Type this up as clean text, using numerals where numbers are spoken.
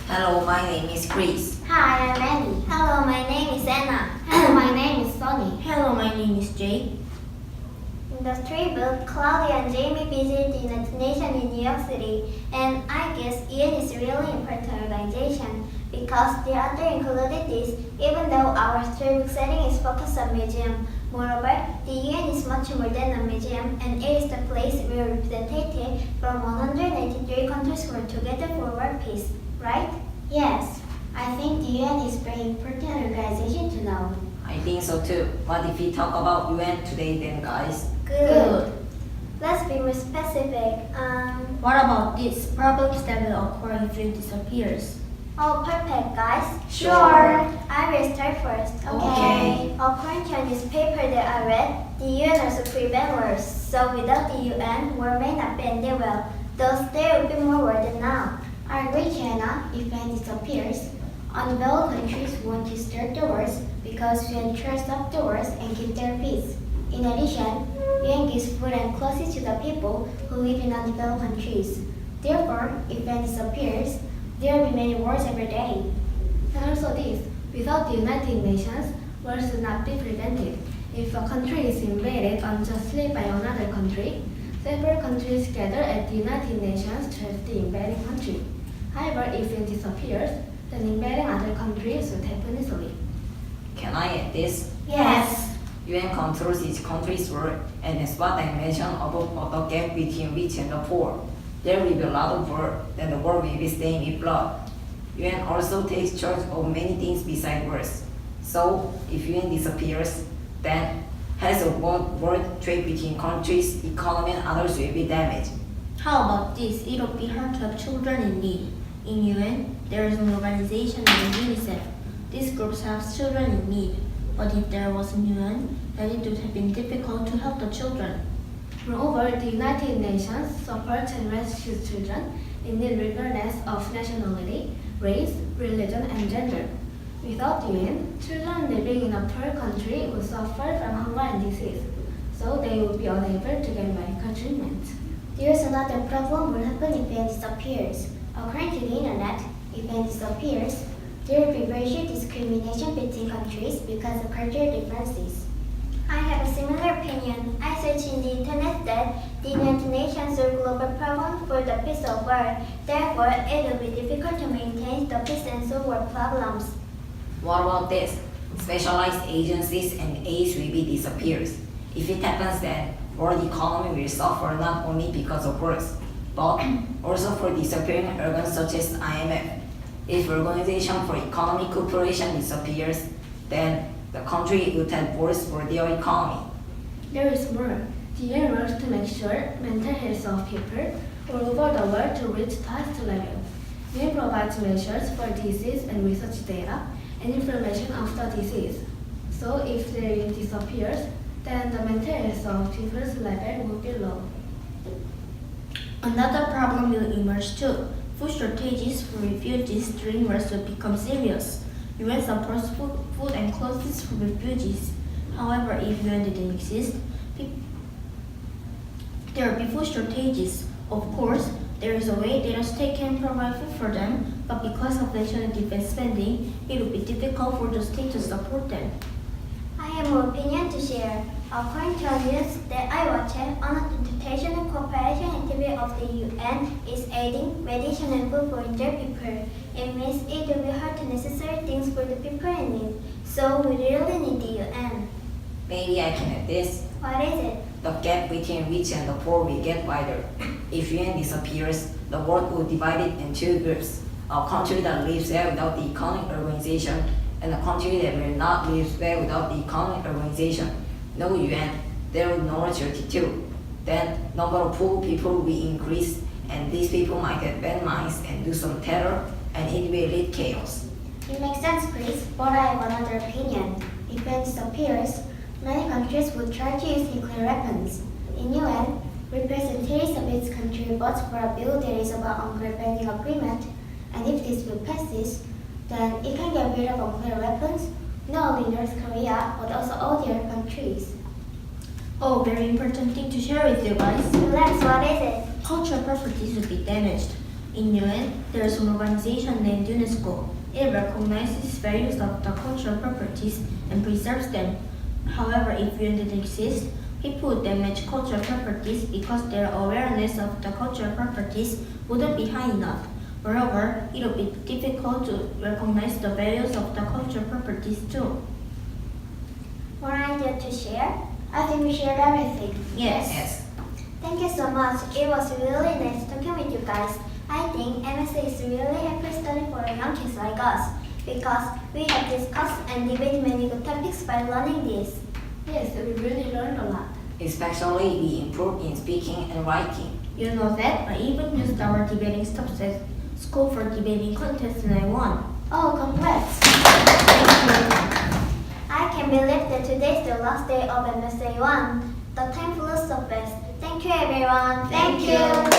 Hello, my name is Chris. Hi, I'm Annie. Hello, my name is Anna. Hello, my name is Sonny. Hello, my name is Jay. In the storybook, Claudia and Jamie visit the United Nations in New York City, and I guess UN is a really important organization because the author included this, even though our storybook setting is focused on museum. Moreover, the UN is much more than a museum, and it is the place where representatives from 193 countries work together for world peace, right? Yes, I think the UN is a very important organization to know. I think so too. What if we talk about UN today then, guys? Good. Let's be more specific. What about these problems that will occur if it disappears? Oh, perfect, guys. Sure. I will start first. Okay. According to a newspaper that I read, the UN also prevent wars. So without the UN, war may not end well. Thus, there will be more war than now. I agree, China. If UN disappears, undeveloped countries want to start the wars because UN tries to stop the wars and keep their peace. In addition, UN gives food and clothes to the people who live in undeveloped countries. Therefore, if UN disappears, there will be many wars every day. And also this, without the United Nations, wars would not be prevented. If a country is invaded unjustly by another country, several countries gather at the United Nations to help the invading country. However, if it disappears, then invading other countries would happen easily. Can I add this? Yes. UN controls each country's work, and as what I mentioned about the gap between rich and the poor. There will be a lot of work, then the world will be stained with blood. UN also takes charge of many things besides wars. So, if UN disappears, then has a world trade between countries, economy, and others will be damaged. How about this? It would be hard to have children in need. In UN, there is an organization named UNICEF. These groups have children in need. But if there wasn't UN, then it would have been difficult to help the children. Moreover, the United Nations supports and rescues children in need regardless of nationality, race, religion, and gender. Without the UN, children living in a poor country would suffer from hunger and disease, so they would be unable to get medical treatment. There's another problem will happen if UN disappears. According to the internet, if UN disappears, there will be racial discrimination between countries because of cultural differences. I have a similar opinion. I searched in the internet that the United Nations are a global problem for the peace of the world. Therefore, it will be difficult to maintain the peace and solve world problems. What about this? Specialized agencies and aids will be disappears. If it happens, then world economy will suffer not only because of wars, but also for disappearing organs such as IMF. If Organization for Economic Cooperation disappears, then the country would have wars for their economy. There is more. The UN works to make sure mental health of people all over the world to reach the highest level. UN provides measures for disease and research data and information of the disease. So if the UN disappears, then the mental health of people's level will be low. Another problem will emerge too. Food shortages for refugees during wars will become serious. UN supports food and clothes for refugees. However, if UN didn't exist, there would be food shortages. Of course, there is a way that a state can provide food for them, but because of national defense spending, it would be difficult for the state to support them. I have more opinion to share. According to a news that I watched, on an international cooperation activity of the UN is aiding medicine and food for injured people. It means it will be hard to necessary things for the people in need. So we really need the UN. Maybe I can add this. What is it? The gap between rich and the poor will get wider. If UN disappears, the world will divide it in two groups. A country that lives well without the economic organization, and a country that will not live well without the economic organization. No UN, there will no majority too. Then number of poor people will increase, and these people might get bad minds and do some terror, and it will lead chaos. It makes sense, Chris, but I have another opinion. If UN disappears, many countries would try to use nuclear weapons. In UN, representatives of each country vote for a bill that is about nuclear banning agreement, and if this bill passes, then it can get rid of nuclear weapons, not only North Korea, but also all the other countries. Oh, very important thing to share with you guys. Relax, what is it? Cultural properties will be damaged. In UN, there is an organization named UNESCO. It recognizes values of the cultural properties and preserves them. However, if UN didn't exist, people would damage cultural properties because their awareness of the cultural properties wouldn't be high enough. Moreover, it would be difficult to recognize the values of the cultural properties too. More idea to share? I think we shared everything. Yes. Thank you so much. It was really nice talking with you guys. I think MSA is really happy study for young kids like us because we have discussed and debated many good topics by learning this. Yes, we really learned a lot. Especially we improved in speaking and writing. You know that I even used our debating stops at school for debating contests and I won. Oh, congrats. I can believe that today is the last day of MSA 1. The time flew so fast. Thank you everyone. Thank you.